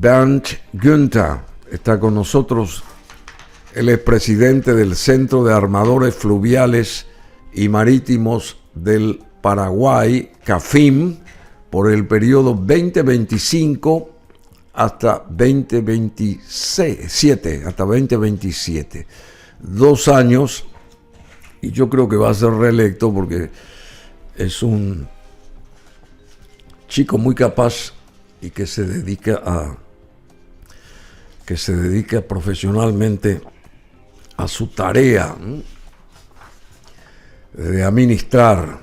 Bernd Günther está con nosotros. Él es presidente del Centro de Armadores Fluviales y Marítimos del Paraguay, CAFIM, por el periodo 2025 hasta 2027, 2 años, y yo creo que va a ser reelecto porque es un chico muy capaz y que se dedica profesionalmente a su tarea de administrar.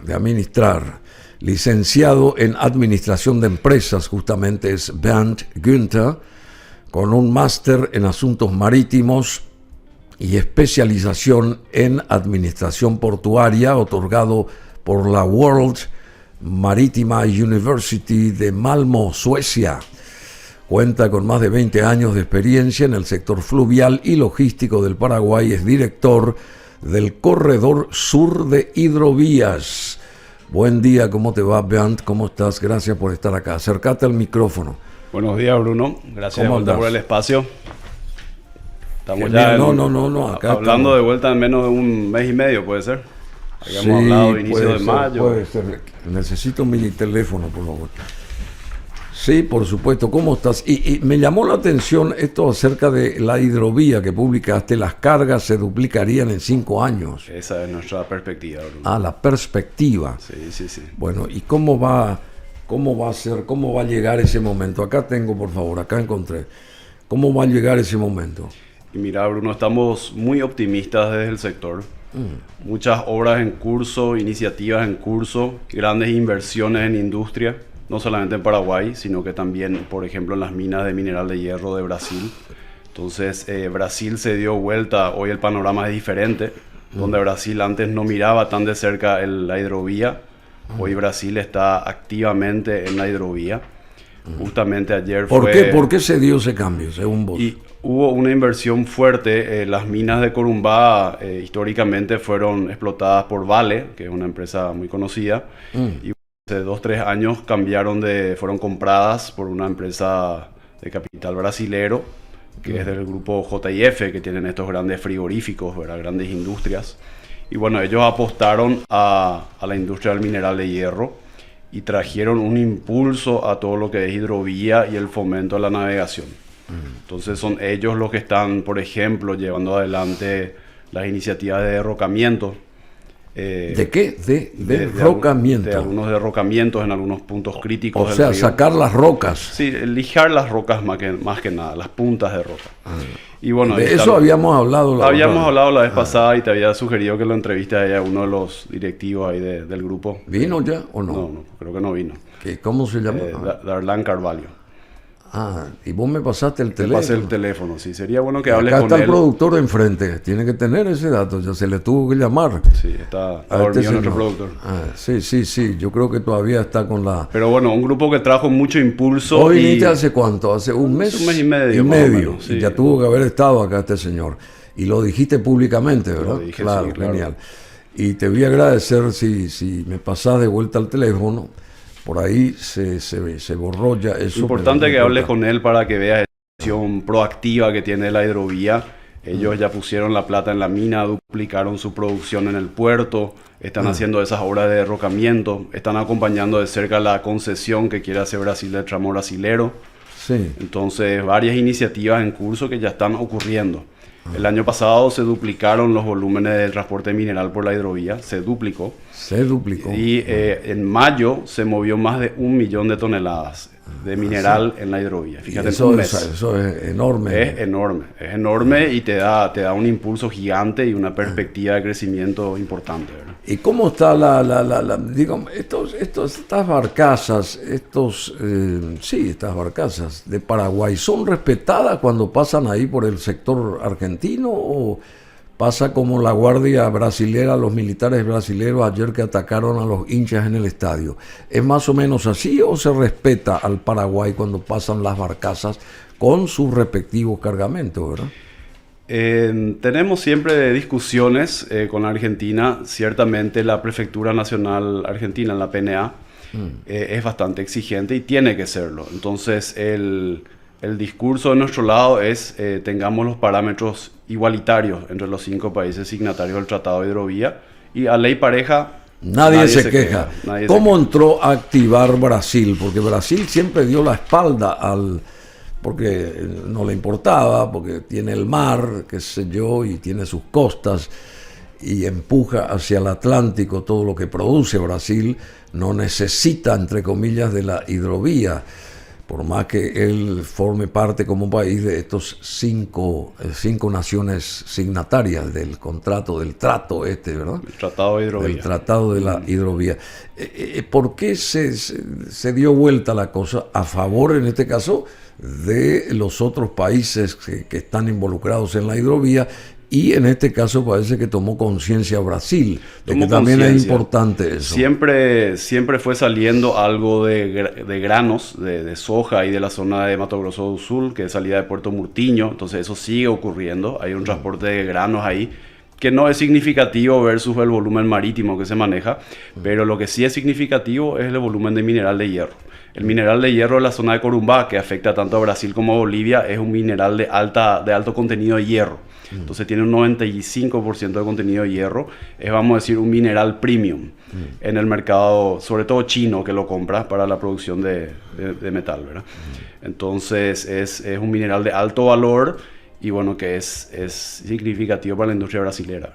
Licenciado en Administración de Empresas, justamente es Bernd Günther, con un máster en Asuntos Marítimos y especialización en Administración Portuaria, otorgado por la World Maritime University de Malmö, Suecia. Cuenta con más de 20 años de experiencia en el sector fluvial y logístico del Paraguay. Es director del Corredor Sur de Hidrovías. Buen día, ¿cómo te va, Bernd? ¿Cómo estás? Gracias por estar acá. Acércate al micrófono. Buenos días, Bruno. Gracias de vuelta por el espacio. Estamos ya acá hablando de vuelta en menos de un mes y medio, ¿puede ser? Habíamos hablado de inicio de mayo. Puede ser. Necesito mi teléfono, por favor. Sí, por supuesto. ¿Cómo estás? Y me llamó la atención esto acerca de la hidrovía que publicaste. Las cargas se duplicarían en 5 años. Esa es nuestra perspectiva, Bruno. Ah, la perspectiva. Sí. Bueno, ¿y cómo va a ser? ¿Cómo va a llegar ese momento? Acá tengo, por favor, acá encontré. ¿Cómo va a llegar ese momento? Y mira, Bruno, estamos muy optimistas desde el sector. Muchas obras en curso, iniciativas en curso, grandes inversiones en industria. No solamente en Paraguay, sino que también, por ejemplo, en las minas de mineral de hierro de Brasil. Entonces, Brasil se dio vuelta, hoy el panorama es diferente, donde Brasil antes no miraba tan de cerca la hidrovía, hoy Brasil está activamente en la hidrovía. Justamente ayer ¿Por qué se dio ese cambio, según vos? Y hubo una inversión fuerte, las minas de Corumbá históricamente fueron explotadas por Vale, que es una empresa muy conocida, y hace 2-3 años fueron compradas por una empresa de capital brasilero, que es del grupo JIF, que tienen estos grandes frigoríficos, ¿verdad? Grandes industrias. Y bueno, ellos apostaron a la industria del mineral de hierro y trajeron un impulso a todo lo que es hidrovía y el fomento a la navegación. Entonces son ellos los que están, por ejemplo, llevando adelante las iniciativas de derrocamiento. ¿De qué? De derrocamiento. De algunos derrocamientos en algunos puntos críticos. O sea, sacar las rocas. Sí, lijar las rocas más que nada, las puntas de roca. Y bueno, de eso habíamos hablado la vez pasada y te había sugerido que lo entrevistes a uno de los directivos ahí del grupo. ¿Vino ya o no? No, creo que no vino. ¿Cómo se llama? Darlan Carvalho. Y vos me pasaste el teléfono. Pasé el teléfono, sí. Sería bueno que hables con él. Acá está el productor de enfrente. Tiene que tener ese dato. Ya se le tuvo que llamar. Sí, está dormido nuestro productor. Sí. Yo creo que todavía está con la... Pero bueno, un grupo que trajo mucho impulso. ¿Hoy viniste hace cuánto? ¿Hace un mes? Un mes y medio. Menos, sí. Y ya tuvo que haber estado acá este señor. Y lo dijiste públicamente, ¿verdad? Lo dije, claro, sí, claro. Genial. Y te voy a agradecer si me pasás de vuelta al teléfono. Por ahí se borró ya eso. Importante que hables con él para que veas la acción proactiva que tiene la hidrovía. Ellos ya pusieron la plata en la mina, duplicaron su producción en el puerto, están haciendo esas obras de derrocamiento, están acompañando de cerca la concesión que quiere hacer Brasil del tramo brasilero. Sí. Entonces, varias iniciativas en curso que ya están ocurriendo. El año pasado se duplicaron los volúmenes de transporte mineral por la hidrovía, se duplicó. Y en mayo se movió más de 1 millón de toneladas de mineral en la hidrovía. Fíjate, eso es enorme. Es enorme y te da un impulso gigante y una perspectiva de crecimiento importante, ¿verdad? ¿Y cómo está digamos, estas barcazas, estas barcazas de Paraguay, son respetadas cuando pasan ahí por el sector argentino o pasa como la guardia brasilera, los militares brasileños ayer que atacaron a los hinchas en el estadio? ¿Es más o menos así o se respeta al Paraguay cuando pasan las barcazas con sus respectivos cargamentos, verdad? Tenemos siempre discusiones con la Argentina. Ciertamente la Prefectura Nacional Argentina, la PNA, es bastante exigente y tiene que serlo. Entonces el discurso de nuestro lado es tengamos los parámetros igualitarios entre los 5 países signatarios del Tratado de Hidrovía, y a ley pareja nadie se queja. ¿Cómo entró a activar Brasil? Porque Brasil siempre dio la espalda porque no le importaba, porque tiene el mar, qué sé yo, y tiene sus costas, y empuja hacia el Atlántico todo lo que produce Brasil. No necesita, entre comillas, de la hidrovía, por más que él forme parte como país de estos cinco naciones signatarias del contrato, del trato ¿verdad? El Tratado de Hidrovía. El Tratado de la Hidrovía. ¿Por qué se dio vuelta la cosa a favor, en este caso, de los otros países que están involucrados en la hidrovía? Y en este caso parece que tomó conciencia Brasil, de que también es importante eso. Siempre fue saliendo algo de granos, de soja y de la zona de Mato Grosso do Sul, que salía de Puerto Murtiño. Entonces eso sigue ocurriendo. Hay un transporte de granos ahí que no es significativo versus el volumen marítimo que se maneja, pero lo que sí es significativo es el volumen de mineral de hierro. El mineral de hierro de la zona de Corumbá, que afecta tanto a Brasil como a Bolivia, es un mineral de alto contenido de hierro. Entonces tiene un 95% de contenido de hierro. Es, vamos a decir, un mineral premium en el mercado, sobre todo chino, que lo compra para la producción de metal, ¿verdad? Entonces es un mineral de alto valor y bueno, que es significativo para la industria brasilera.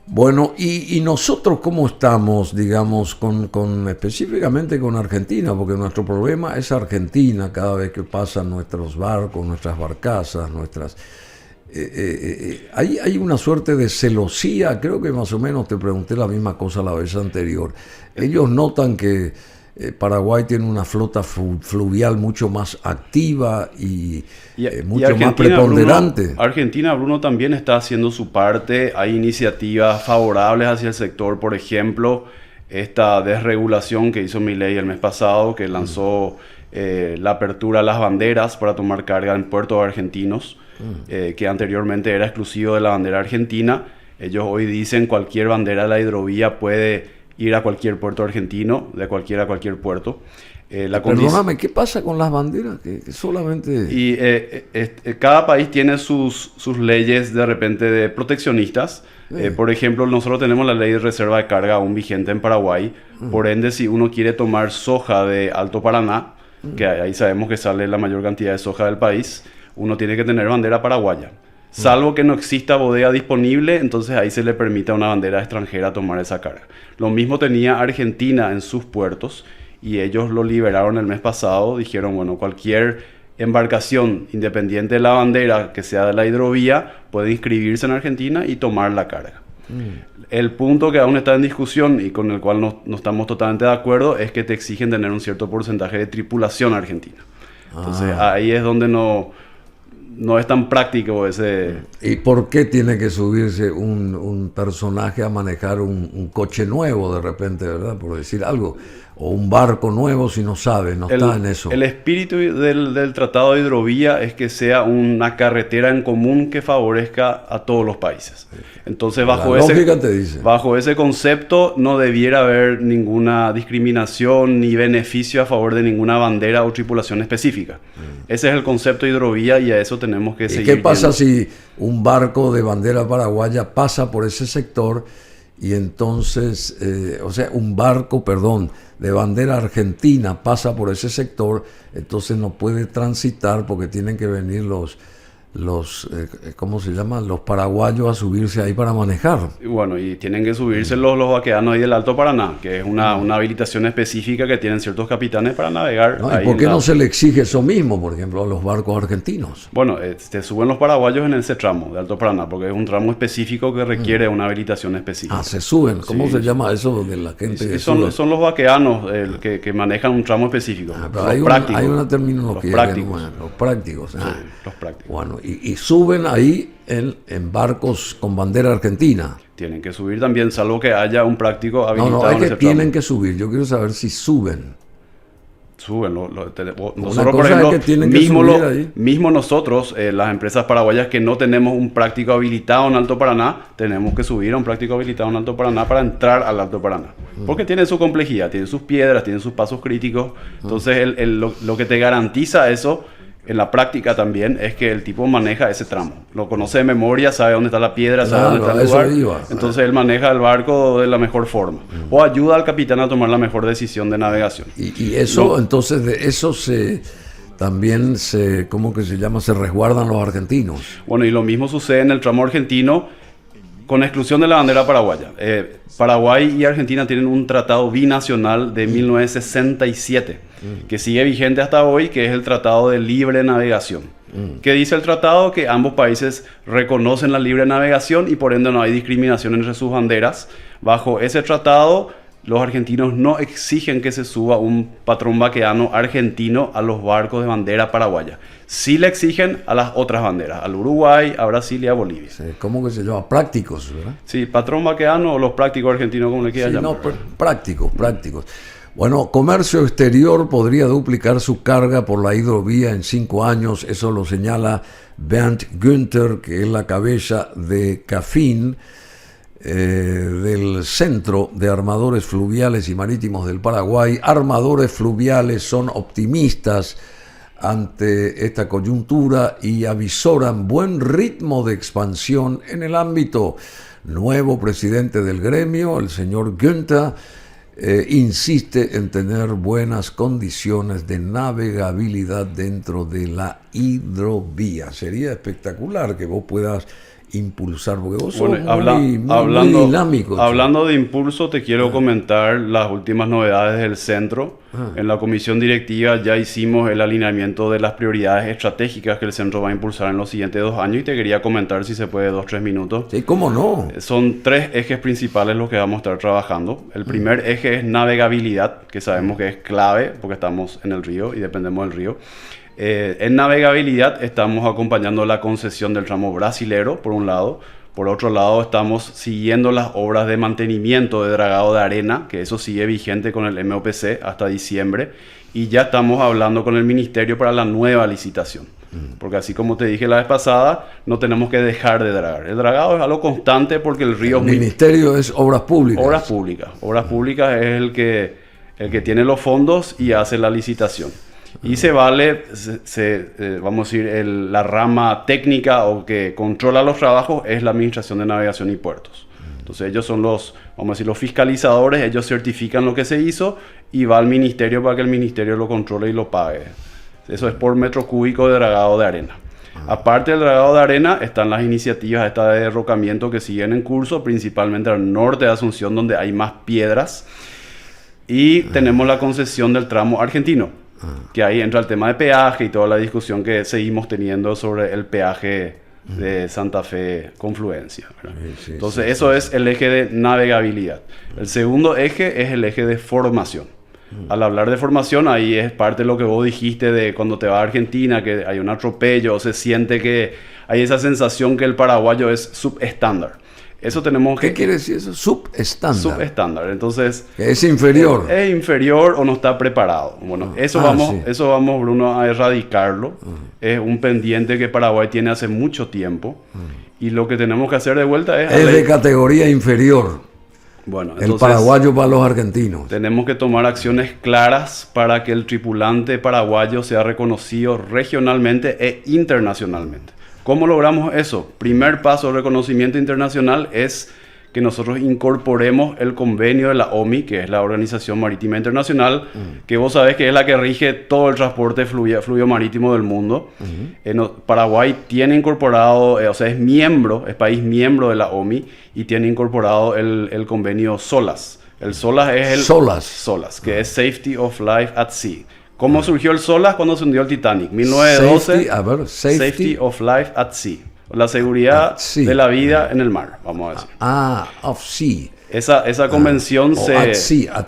Bueno, y nosotros cómo estamos, digamos, específicamente con Argentina, porque nuestro problema es Argentina cada vez que pasan nuestros barcos, nuestras barcazas, hay una suerte de celosía. Creo que más o menos te pregunté la misma cosa la vez anterior. Ellos notan que Paraguay tiene una flota fluvial mucho más activa y mucho más preponderante. Bruno, también está haciendo su parte. Hay iniciativas favorables hacia el sector, por ejemplo, esta desregulación que hizo Milei el mes pasado, que lanzó la apertura a las banderas para tomar carga en puertos argentinos, que anteriormente era exclusivo de la bandera argentina. Ellos hoy dicen cualquier bandera de la hidrovía puede ir a cualquier puerto argentino, de cualquier puerto. Perdóname, ¿qué pasa con las banderas? Que solamente... Y cada país tiene sus leyes de repente de proteccionistas. Por ejemplo, nosotros tenemos la ley de reserva de carga aún vigente en Paraguay. Por ende, si uno quiere tomar soja de Alto Paraná, que ahí sabemos que sale la mayor cantidad de soja del país, uno tiene que tener bandera paraguaya. Salvo que no exista bodega disponible, entonces ahí se le permite a una bandera extranjera tomar esa carga. Lo mismo tenía Argentina en sus puertos y ellos lo liberaron el mes pasado. Dijeron, bueno, cualquier embarcación independiente de la bandera que sea de la hidrovía puede inscribirse en Argentina y tomar la carga. El punto que aún está en discusión y con el cual no estamos totalmente de acuerdo es que te exigen tener un cierto porcentaje de tripulación argentina. Entonces ahí es donde no es tan práctico ese... ¿Y por qué tiene que subirse un personaje a manejar un coche nuevo de repente, verdad? Por decir algo. O un barco nuevo si no sabe, está en eso. El espíritu del Tratado de Hidrovía es que sea una carretera en común que favorezca a todos los países. Entonces, bajo ese concepto no debiera haber ninguna discriminación ni beneficio a favor de ninguna bandera o tripulación específica. Ese es el concepto de hidrovía y a eso tenemos que seguir. ¿Y qué pasa si un barco de bandera paraguaya pasa por ese sector y entonces, un barco, de bandera argentina pasa por ese sector, entonces no puede transitar porque tienen que venir los ¿cómo se llaman? Los paraguayos a subirse ahí para manejar. Bueno, y tienen que subirse los vaqueanos ahí del Alto Paraná, que es una habilitación específica que tienen ciertos capitanes para navegar. ¿Y por qué no se le exige eso mismo, por ejemplo, a los barcos argentinos? Bueno, se suben los paraguayos en ese tramo de Alto Paraná, porque es un tramo específico que requiere una habilitación específica. Se suben. ¿Cómo se llama eso donde la gente son los vaqueanos que manejan un tramo específico. Hay una terminología. Los prácticos. Los prácticos. Bueno, y suben ahí en barcos con bandera argentina. Tienen que subir también, salvo que haya un práctico habilitado. No, es que tienen que subir. Yo quiero saber si suben. Suben. Nosotros, por ejemplo, mismo nosotros, las empresas paraguayas que no tenemos un práctico habilitado en Alto Paraná, tenemos que subir a un práctico habilitado en Alto Paraná para entrar al Alto Paraná. Porque tiene su complejidad, tiene sus piedras, tiene sus pasos críticos. Entonces, lo que te garantiza eso en la práctica también, es que el tipo maneja ese tramo. Lo conoce de memoria, sabe dónde está la piedra, sabe dónde está el lugar. Entonces él maneja el barco de la mejor forma. O ayuda al capitán a tomar la mejor decisión de navegación. Y eso, entonces, de eso también ¿cómo que se llama? Se resguardan los argentinos. Bueno, y lo mismo sucede en el tramo argentino, con exclusión de la bandera paraguaya. Paraguay y Argentina tienen un tratado binacional de 1967, que sigue vigente hasta hoy, que es el Tratado de Libre Navegación. ¿Qué dice el tratado? Que ambos países reconocen la libre navegación y por ende no hay discriminación entre sus banderas. Bajo ese tratado, los argentinos no exigen que se suba un patrón vaqueano argentino a los barcos de bandera paraguaya. Sí le exigen a las otras banderas, al Uruguay, a Brasil y a Bolivia. Sí, ¿cómo que se llama? Prácticos, ¿verdad? Sí, patrón vaqueano o los prácticos argentinos, como le quieran llamar. No, prácticos. Bueno, Comercio Exterior podría duplicar su carga por la hidrovía en 5 años, eso lo señala Bernd Günther, que es la cabeza de CAFIN, del Centro de Armadores Fluviales y Marítimos del Paraguay. Armadores fluviales son optimistas ante esta coyuntura y avisoran buen ritmo de expansión en el ámbito. Nuevo presidente del gremio, el señor Günther, insiste en tener buenas condiciones de navegabilidad dentro de la hidrovía. Sería espectacular que vos puedas impulsar, porque vos sos muy dinámico. Hablando de impulso, te quiero comentar las últimas novedades del centro. En la comisión directiva ya hicimos el alineamiento de las prioridades estratégicas que el centro va a impulsar en los siguientes 2 años y te quería comentar, si se puede, 2-3 minutos. Sí, ¿cómo no? Son 3 ejes principales los que vamos a estar trabajando. El primer eje es navegabilidad, que sabemos que es clave porque estamos en el río y dependemos del río. En navegabilidad estamos acompañando la concesión del tramo brasilero, por un lado. Por otro lado, estamos siguiendo las obras de mantenimiento de dragado de arena, que eso sigue vigente con el MOPC hasta diciembre. Y ya estamos hablando con el Ministerio para la nueva licitación. Porque así como te dije la vez pasada, no tenemos que dejar de dragar. El dragado es algo constante porque el río... El Ministerio es Obras Públicas. Obras Públicas. Obras Públicas es el que tiene los fondos y hace la licitación. Y vamos a decir, la rama técnica o que controla los trabajos es la Administración de Navegación y Puertos. Entonces ellos son los fiscalizadores, ellos certifican lo que se hizo y va al ministerio para que el ministerio lo controle y lo pague. Eso es por metro cúbico de dragado de arena. Aparte del dragado de arena, están las iniciativas de derrocamiento que siguen en curso, principalmente al norte de Asunción, donde hay más piedras. Y tenemos la concesión del tramo argentino, que ahí entra el tema de peaje y toda la discusión que seguimos teniendo sobre el peaje de Santa Fe Confluencia. Entonces eso es el eje de navegabilidad. El segundo eje es el eje de formación. Al hablar de formación, ahí es parte de lo que vos dijiste de cuando te vas a Argentina, que hay un atropello, o se siente que hay esa sensación que el paraguayo es subestándar. Eso tenemos que... ¿Qué quiere decir eso? Subestándar. Subestándar. Entonces... Es inferior. Es inferior o no está preparado. Bueno, eso vamos, Bruno, a erradicarlo. Es un pendiente que Paraguay tiene hace mucho tiempo. Y lo que tenemos que hacer de vuelta es... Es de categoría inferior. Bueno, entonces, el paraguayo para los argentinos. Tenemos que tomar acciones claras para que el tripulante paraguayo sea reconocido regionalmente e internacionalmente. ¿Cómo logramos eso? Primer paso de reconocimiento internacional es que nosotros incorporemos el convenio de la OMI, que es la Organización Marítima Internacional, que vos sabés que es la que rige todo el transporte fluvial marítimo del mundo. Paraguay tiene incorporado, es país miembro de la OMI y tiene incorporado el convenio SOLAS. El SOLAS es el... SOLAS, que es Safety of Life at Sea. ¿Cómo surgió el SOLAS cuando se hundió el Titanic? 1912, Safety of Life at Sea. La seguridad de la vida en el mar, vamos a decir. Of sea. Esa convención at sea,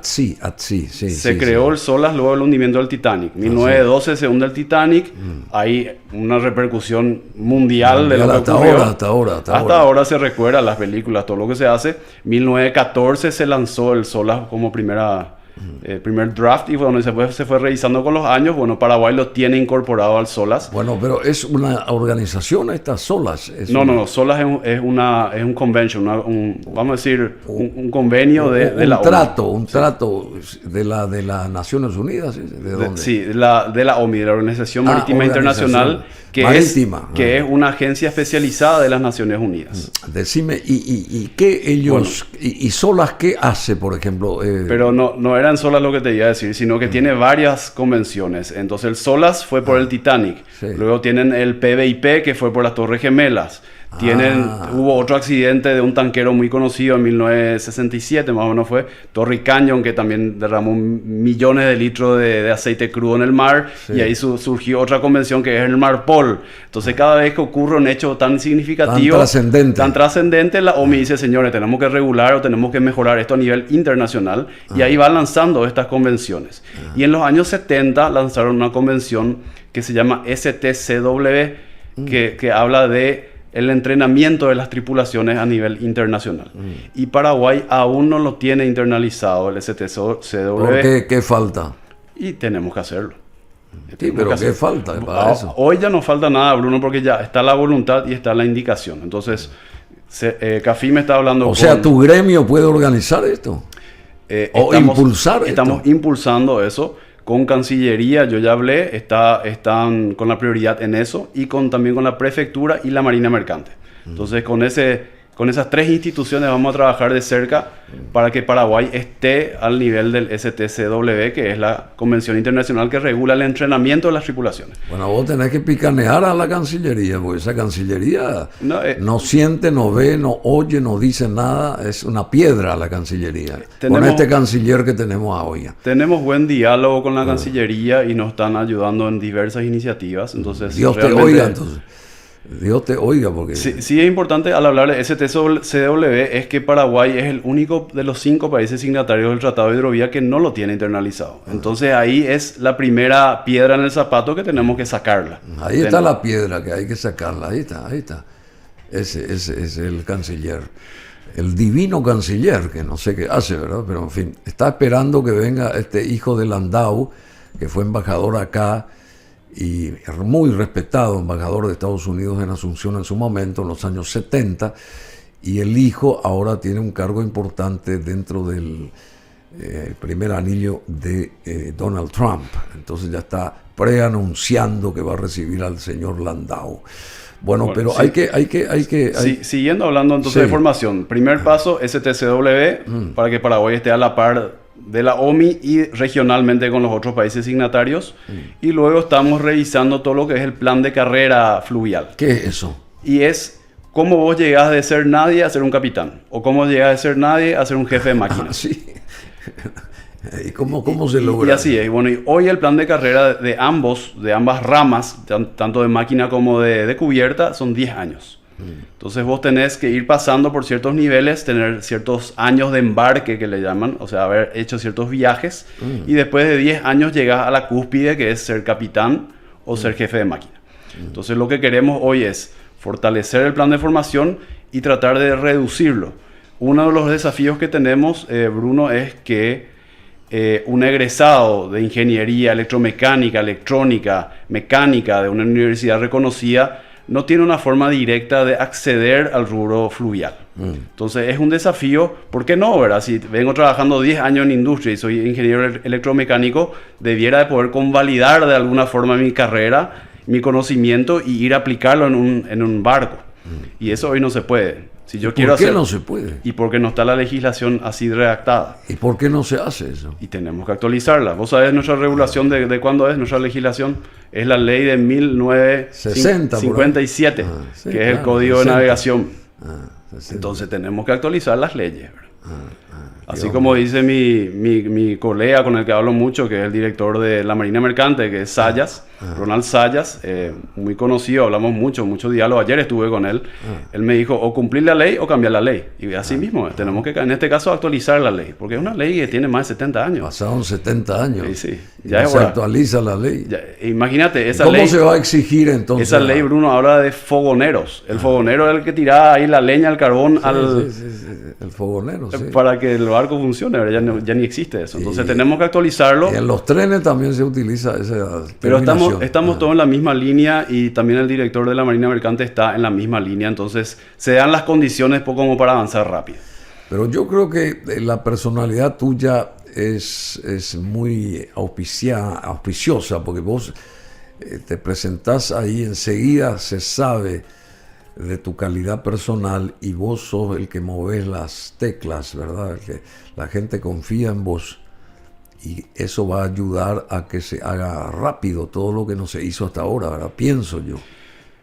se creó el SOLAS luego del hundimiento del Titanic. 1912 se hunde el Titanic. Hay una repercusión mundial de lo que ocurrió. Hasta ahora se recuerda las películas, todo lo que se hace. 1914 se lanzó el SOLAS como primera el primer draft, y bueno, después se fue revisando con los años. Bueno, Paraguay lo tiene incorporado al SOLAS. Bueno, pero ¿es una organización estas SOLAS? No, SOLAS es un convention, vamos a decir, un convenio de la OMI. Un Sí. trato de las Naciones Unidas. ¿De dónde? Sí, de la OMI, de la Organización Marítima Internacional, que es una agencia especializada de las Naciones Unidas. Decime, ¿y qué ellos, y SOLAS qué hace, por ejemplo? Pero no eran SOLAS lo que te iba a decir, sino que tiene varias convenciones. Entonces el SOLAS fue por el Titanic, sí. Luego tienen el PBIP, que fue por las Torres Gemelas. Hubo otro accidente de un tanquero muy conocido en 1967, más o menos fue, Torrey Canyon, que también derramó millones de litros de aceite crudo en el mar, sí. Y ahí surgió otra convención que es el Marpol. Entonces cada vez que ocurre un hecho tan significativo, tan trascendente, la OMI dice, señores, tenemos que regular o tenemos que mejorar esto a nivel internacional, y ahí va lanzando estas convenciones. Y en los años 70 lanzaron una convención que se llama STCW, que habla de el entrenamiento de las tripulaciones a nivel internacional. Y Paraguay aún no lo tiene internalizado, el STCW. ¿Por qué falta? Y tenemos que hacerlo. Sí, pero ¿qué falta para eso? Hoy ya no falta nada, Bruno, porque ya está la voluntad y está la indicación. Entonces, CAFI me está hablando O sea, ¿tu gremio puede organizar esto? ¿Impulsar Estamos esto? impulsando eso. Con Cancillería, yo ya hablé, están con la prioridad en eso, y también con la Prefectura y la Marina Mercante. Entonces, con esas tres instituciones vamos a trabajar de cerca para que Paraguay esté al nivel del STCW, que es la convención internacional que regula el entrenamiento de las tripulaciones. Bueno, vos tenés que picanear a la Cancillería, porque esa Cancillería no siente, no ve, no oye, no dice nada. Es una piedra la Cancillería. Con este canciller que tenemos hoy. Tenemos buen diálogo con la Cancillería y nos están ayudando en diversas iniciativas. Entonces, Dios te oiga, entonces. Dios te oiga, porque... Sí, es importante al hablar de STCW es que Paraguay es el único de los 5 países signatarios del Tratado de Hidrovía que no lo tiene internalizado. Entonces ahí es la primera piedra en el zapato que tenemos que sacarla. Ahí está la piedra que hay que sacarla, ahí está. Ese es el canciller, el divino canciller, que no sé qué hace, ¿verdad? Pero en fin, está esperando que venga este hijo de Landau, que fue embajador acá, y muy respetado embajador de Estados Unidos en Asunción en su momento, en los años 70, y el hijo ahora tiene un cargo importante dentro del primer anillo de Donald Trump. Entonces ya está preanunciando que va a recibir al señor Landau. Bueno, pero sí. hay que siguiendo hablando entonces de formación. Primer paso, STCW, para que Paraguay esté a la par de la OMI y regionalmente con los otros países signatarios. Y luego estamos revisando todo lo que es el plan de carrera fluvial. ¿Qué es eso? Y es cómo vos llegás de ser nadie a ser un capitán, o cómo llegás de ser nadie a ser un jefe de máquina. Sí. ¿Y cómo se logra? Y así es. Bueno, y hoy el plan de carrera de ambas ramas, tanto de máquina como de cubierta, son 10 años. Entonces vos tenés que ir pasando por ciertos niveles, tener ciertos años de embarque que le llaman, o sea, haber hecho ciertos viajes, y después de 10 años llegas a la cúspide, que es ser capitán o ser jefe de máquina. Entonces lo que queremos hoy es fortalecer el plan de formación y tratar de reducirlo. Uno de los desafíos que tenemos, Bruno, es que un egresado de ingeniería electromecánica, electrónica, mecánica de una universidad reconocida no tiene una forma directa de acceder al rubro fluvial. Entonces es un desafío, ¿por qué no, verdad? Si vengo trabajando 10 años en industria y soy ingeniero electromecánico, debiera de poder convalidar de alguna forma mi carrera, mi conocimiento, y ir a aplicarlo en un barco. Y eso hoy no se puede. Si yo quiero ¿Por qué no se puede? Y porque no está la legislación así redactada. ¿Y por qué no se hace eso? Y tenemos que actualizarla. Vos sabés nuestra regulación de cuándo es nuestra legislación. Es la ley de 1957, sí, que es el Código 60. de Navegación. 60. Entonces tenemos que actualizar las leyes. Así como dice mi colega con el que hablo mucho, que es el director de la Marina Mercante, que es Sayas, Ronald Sayas, muy conocido, hablamos mucho diálogo. Ayer estuve con él. Él me dijo, o cumplir la ley o cambiar la ley. Y así mismo, tenemos que, en este caso, actualizar la ley, porque es una ley que tiene más de 70 años. Pasaron 70 años. Sí. Ya se actualiza la ley. Imagínate, esa ¿Cómo ley... se va a exigir entonces? Esa ley, Bruno, habla de fogoneros. El fogonero es el que tiraba ahí la leña, el carbón El fogonero, sí. Para que el barco funcione, ¿verdad? Ya ni existe eso. Entonces tenemos que actualizarlo. Y en los trenes también se utiliza esa Pero terminación. estamos todos en la misma línea y también el director de la Marina Mercante está en la misma línea. Entonces se dan las condiciones como para avanzar rápido. Pero yo creo que la personalidad tuya es muy auspiciosa, porque vos te presentás ahí, enseguida se sabe de tu calidad personal y vos sos el que movés las teclas, ¿verdad? Que la gente confía en vos y eso va a ayudar a que se haga rápido todo lo que no se hizo hasta ahora, ¿verdad? Pienso yo.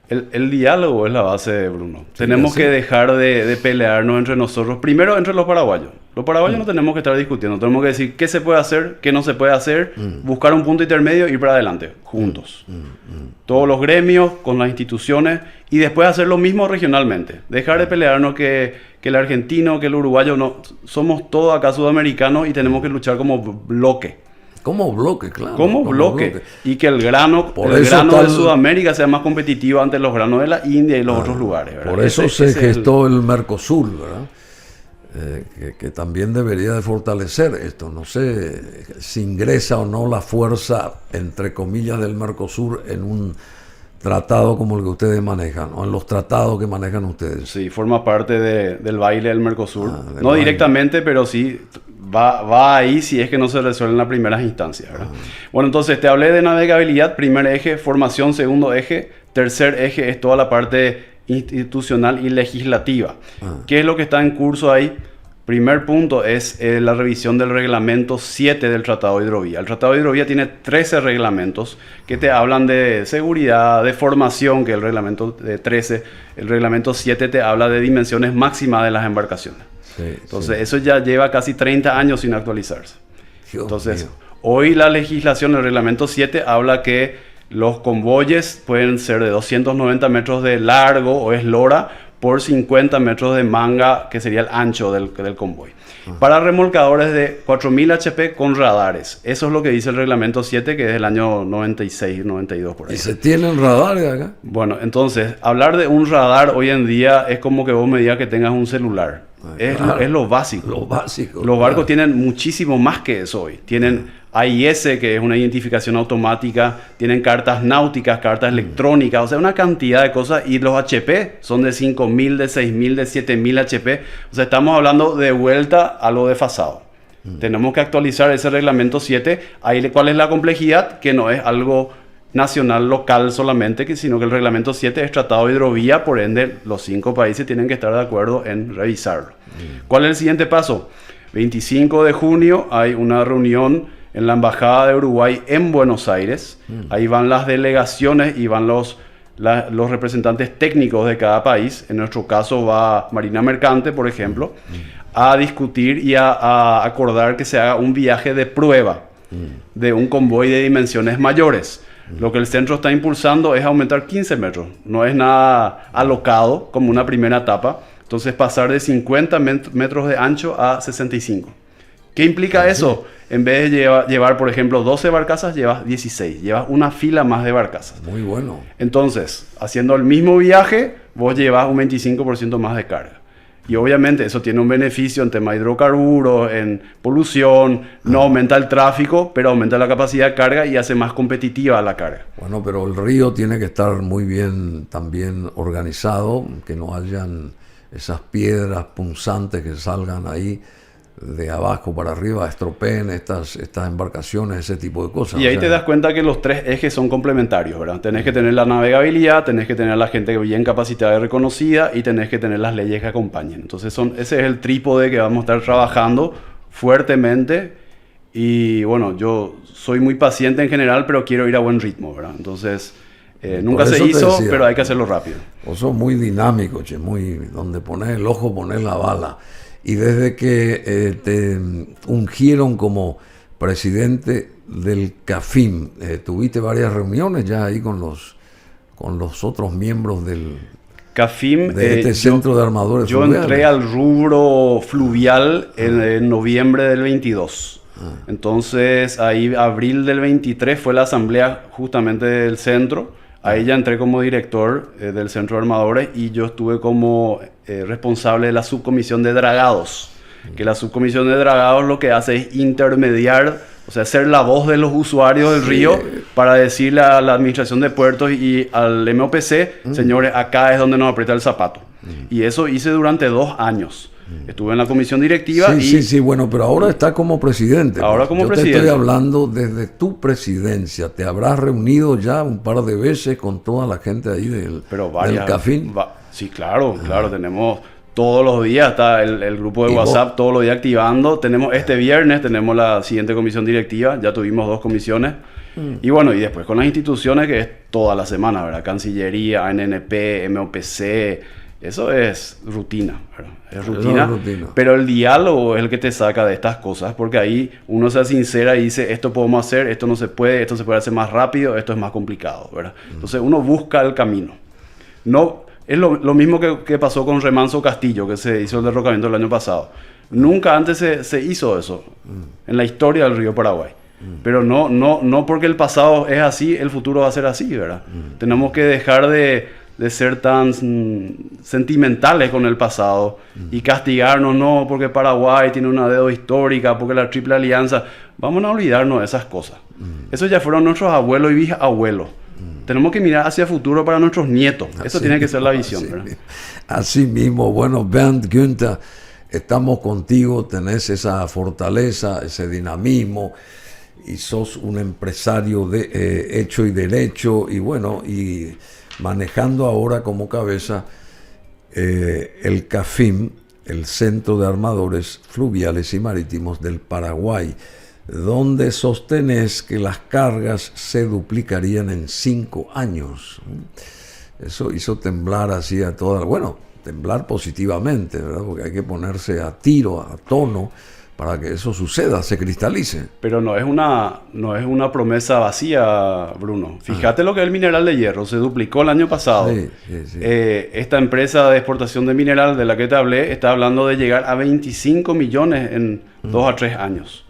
El diálogo es la base, Bruno. Tenemos que dejar de pelearnos entre nosotros. Primero, entre los paraguayos. Los paraguayos no tenemos que estar discutiendo. Tenemos que decir qué se puede hacer, qué no se puede hacer, buscar un punto intermedio y ir para adelante, juntos. Todos los gremios, con las instituciones, y después hacer lo mismo regionalmente. Dejar de pelearnos que el argentino, que el uruguayo, no. Somos todos acá sudamericanos y tenemos que luchar como bloque. Como bloque, claro. Como bloque. Y que el grano de Sudamérica sea más competitivo ante los granos de la India y los otros lugares, ¿verdad? Por eso se gestó el Mercosur, ¿verdad? Que también debería de fortalecer esto. No sé si ingresa o no la fuerza, entre comillas, del Mercosur en un tratado como el que ustedes manejan, o en los tratados que manejan ustedes. Sí, forma parte del baile del Mercosur. No directamente, pero sí va ahí si es que no se resuelve en las primeras instancias, ¿verdad? Bueno, entonces te hablé de navegabilidad, primer eje, formación, segundo eje, tercer eje es toda la parte institucional y legislativa. ¿Qué es lo que está en curso ahí? Primer punto es la revisión del reglamento 7 del Tratado de Hidrovía. El Tratado de Hidrovía tiene 13 reglamentos que te hablan de seguridad, de formación, que el reglamento de 13, el reglamento 7 te habla de dimensiones máximas de las embarcaciones. Entonces, eso ya lleva casi 30 años sin actualizarse. Entonces, hoy la legislación, el reglamento 7, habla que los convoyes pueden ser de 290 metros de largo o eslora por 50 metros de manga, que sería el ancho del convoy. Para remolcadores de 4000 HP con radares. Eso es lo que dice el reglamento 7, que es del año 96, 92 por ahí. ¿Y se tienen radares acá? Bueno, entonces, hablar de un radar hoy en día es como que vos me digas que tengas un celular. Es lo básico. Lo básico. Los barcos tienen muchísimo más que eso hoy. Tienen AIS, que es una identificación automática, tienen cartas náuticas, cartas electrónicas, o sea, una cantidad de cosas. Y los HP son de 5000, de 6000, de 7000 HP. O sea, estamos hablando de vuelta a lo desfasado. Tenemos que actualizar ese reglamento 7. Ahí, ¿cuál es la complejidad? Que no es algo nacional, local solamente, sino que el reglamento 7 es tratado de hidrovía, por ende los 5 países tienen que estar de acuerdo en revisarlo. ¿Cuál es el siguiente paso? 25 de junio hay una reunión en la Embajada de Uruguay en Buenos Aires. Ahí van las delegaciones y van los representantes técnicos de cada país. En nuestro caso va Marina Mercante, por ejemplo, a discutir y a acordar que se haga un viaje de prueba de un convoy de dimensiones mayores. Lo que el centro está impulsando es aumentar 15 metros. No es nada alocado como una primera etapa. Entonces pasar de 50 metros de ancho a 65. ¿Qué implica eso? En vez de llevar, por ejemplo, 12 barcazas, llevas 16. Llevas una fila más de barcazas. Muy bueno. Entonces, haciendo el mismo viaje, vos llevas un 25% más de carga. Y obviamente eso tiene un beneficio en tema de hidrocarburos, en polución, no aumenta el tráfico, pero aumenta la capacidad de carga y hace más competitiva la carga. Bueno, pero el río tiene que estar muy bien también organizado, que no hayan esas piedras punzantes que salgan ahí de abajo para arriba, estropeen estas embarcaciones, ese tipo de cosas. Y ahí te das cuenta que los 3 ejes son complementarios, ¿verdad? Tenés que tener la navegabilidad, tenés que tener a la gente bien capacitada y reconocida y tenés que tener las leyes que acompañen. Entonces ese es el trípode que vamos a estar trabajando fuertemente. Y bueno, yo soy muy paciente en general, pero quiero ir a buen ritmo, ¿verdad? Entonces, nunca se hizo, pero hay que hacerlo rápido. Vos sos muy dinámico, donde pones el ojo, pones la bala. Y desde que te ungieron como presidente del CAFIM, tuviste varias reuniones ya ahí con los otros miembros del CAFIM, de este centro de armadores fluviales. Yo entré al rubro fluvial en noviembre del 22. Entonces, ahí abril del 23 fue la asamblea justamente del centro. Ahí ya entré como director del Centro de Armadores y yo estuve como responsable de la subcomisión de dragados. que la subcomisión de dragados lo que hace es intermediar, o sea, ser la voz de los usuarios del río para decirle a la administración de puertos y al MOPC, señores, acá es donde nos aprieta el zapato. Y eso hice durante 2 años. Estuve en la comisión directiva Sí, bueno, pero ahora está como presidente. Ahora como presidente. Te estoy hablando desde tu presidencia. Te habrás reunido ya un par de veces con toda la gente ahí del CAFIM. Sí, claro, tenemos todos los días, está el grupo de WhatsApp todos los días activando. Tenemos este viernes, tenemos la siguiente comisión directiva, ya tuvimos 2 comisiones. Y bueno, y después con las instituciones, que es toda la semana, ¿verdad? Cancillería, ANNP, MOPC, eso es rutina, ¿verdad? Es rutina, pero el diálogo es el que te saca de estas cosas, porque ahí uno se sincera y dice, esto podemos hacer, esto no se puede, esto se puede hacer más rápido, esto es más complicado, ¿verdad? Entonces uno busca el camino. No, es lo mismo que pasó con Remanso Castillo, que se hizo el derrocamiento el año pasado. Nunca antes se hizo eso en la historia del río Paraguay. Pero no porque el pasado es así, el futuro va a ser así, ¿verdad? Tenemos que dejar de ser tan sentimentales con el pasado y castigarnos, no, porque Paraguay tiene una deuda histórica, porque la Triple Alianza. Vamos a olvidarnos de esas cosas. Esos ya fueron nuestros abuelos y bisabuelos. Tenemos que mirar hacia el futuro para nuestros nietos. Eso tiene que ser la visión, ¿verdad? Así mismo. Bueno, Bernd Günther, estamos contigo, tenés esa fortaleza, ese dinamismo, y sos un empresario de hecho y derecho, y bueno, y manejando ahora como cabeza el CAFIM, el Centro de Armadores Fluviales y Marítimos del Paraguay, donde sostenés que las cargas se duplicarían en 5 años. Eso hizo temblar así a toda, bueno, temblar positivamente, ¿verdad? Porque hay que ponerse a tiro, a tono, para que eso suceda, se cristalice. Pero no es una promesa vacía, Bruno. Fíjate lo que es el mineral de hierro, se duplicó el año pasado. Sí. Esta empresa de exportación de mineral de la que te hablé está hablando de llegar a 25 millones en 2 a 3 años.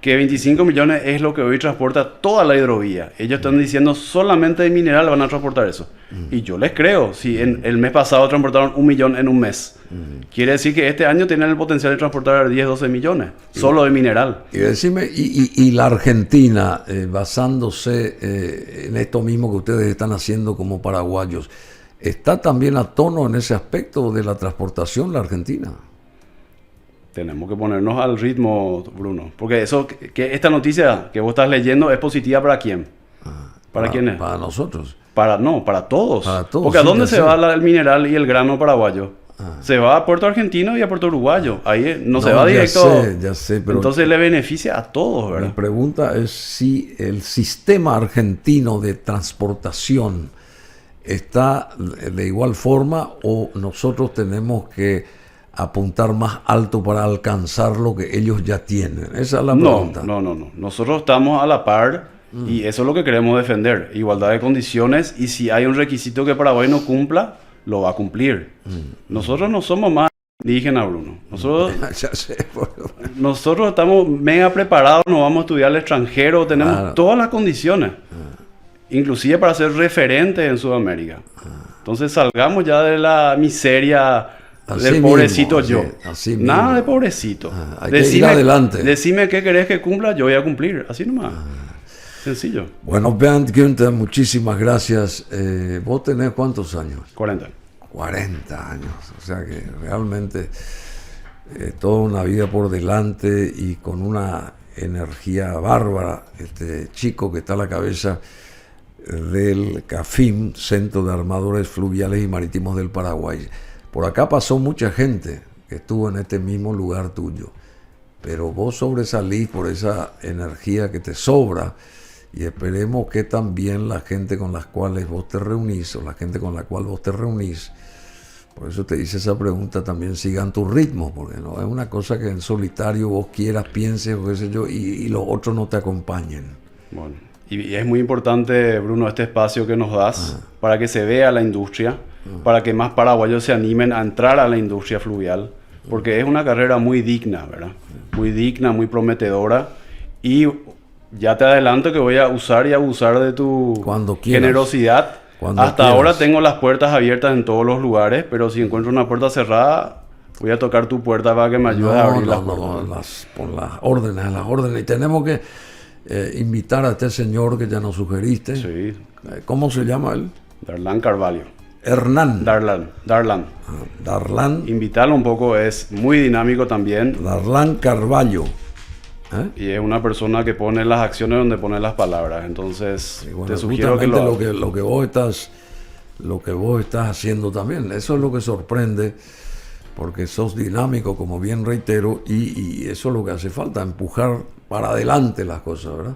Que 25 millones es lo que hoy transporta toda la hidrovía. Ellos están diciendo solamente de mineral van a transportar eso. Y yo les creo. Si el mes pasado transportaron 1 millón en un mes, quiere decir que este año tienen el potencial de transportar 10, 12 millones, solo de mineral. Y decime, y la Argentina, basándose en esto mismo que ustedes están haciendo como paraguayos, ¿está también a tono en ese aspecto de la transportación la Argentina? Tenemos que ponernos al ritmo, Bruno. Porque esta noticia que vos estás leyendo es positiva ¿para quién? ¿Para quién es? Para nosotros. Para todos. Para todos. Porque ¿a dónde se va el mineral y el grano paraguayo? Se va a Puerto Argentino y a Puerto Uruguayo. Ahí no se va directo. Ya sé, pero entonces le beneficia a todos, ¿verdad? Mi pregunta es si el sistema argentino de transportación está de igual forma o nosotros tenemos que apuntar más alto para alcanzar lo que ellos ya tienen. Esa es la pregunta. No. Nosotros estamos a la par y eso es lo que queremos defender. Igualdad de condiciones, y si hay un requisito que Paraguay no cumpla, lo va a cumplir. Nosotros no somos más indígenas, Bruno. Nosotros estamos mega preparados, nos vamos a estudiar al extranjero, tenemos todas las condiciones. Inclusive para ser referentes en Sudamérica. Entonces salgamos ya de la miseria del pobrecito mismo, Nada de pobrecito. Hay que ir adelante. Decime qué querés que cumpla, yo voy a cumplir. Así nomás. Sencillo. Bueno, Bernd Günther, muchísimas gracias. ¿Vos tenés cuántos años? 40. 40 años. O sea que realmente toda una vida por delante y con una energía bárbara. Este chico que está a la cabeza del CAFIM, Centro de Armadores Fluviales y Marítimos del Paraguay. Por acá pasó mucha gente que estuvo en este mismo lugar tuyo, pero vos sobresalís por esa energía que te sobra, y esperemos que también la gente con las cuales vos te reunís, o la gente con la cual vos te reunís, por eso te hice esa pregunta, también sigan tu ritmo, porque no es una cosa que en solitario vos quieras, pienses o qué sé yo, y los otros no te acompañen. Bueno, y es muy importante, Bruno, este espacio que nos das para que se vea la industria, para que más paraguayos se animen a entrar a la industria fluvial, porque es una carrera muy digna, ¿verdad? Muy digna, muy prometedora, y ya te adelanto que voy a usar y abusar de tu generosidad. Hasta ahora tengo las puertas abiertas en todos los lugares, pero si encuentro una puerta cerrada, Voy a tocar tu puerta para que me ayudes a abrir las puertas. Por las órdenes. Y tenemos que invitar a este señor que ya nos sugeriste. Sí. ¿Cómo se llama él? Darlan Carvalho. Hernán. Darlan. Darlan. Invitarlo un poco, es muy dinámico también. Darlan Carvalho. Y es una persona que pone las acciones donde pone las palabras. Entonces, y bueno, te sugiero que lo que vos estás haciendo también. Eso es lo que sorprende, porque sos dinámico, como bien reitero, y eso es lo que hace falta, empujar para adelante las cosas, ¿verdad?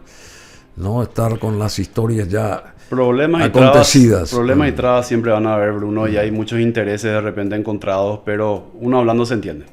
No estar con las historias ya acontecidas. Problemas y trabas siempre van a haber, Bruno, y hay muchos intereses de repente encontrados, pero uno hablando se entiende.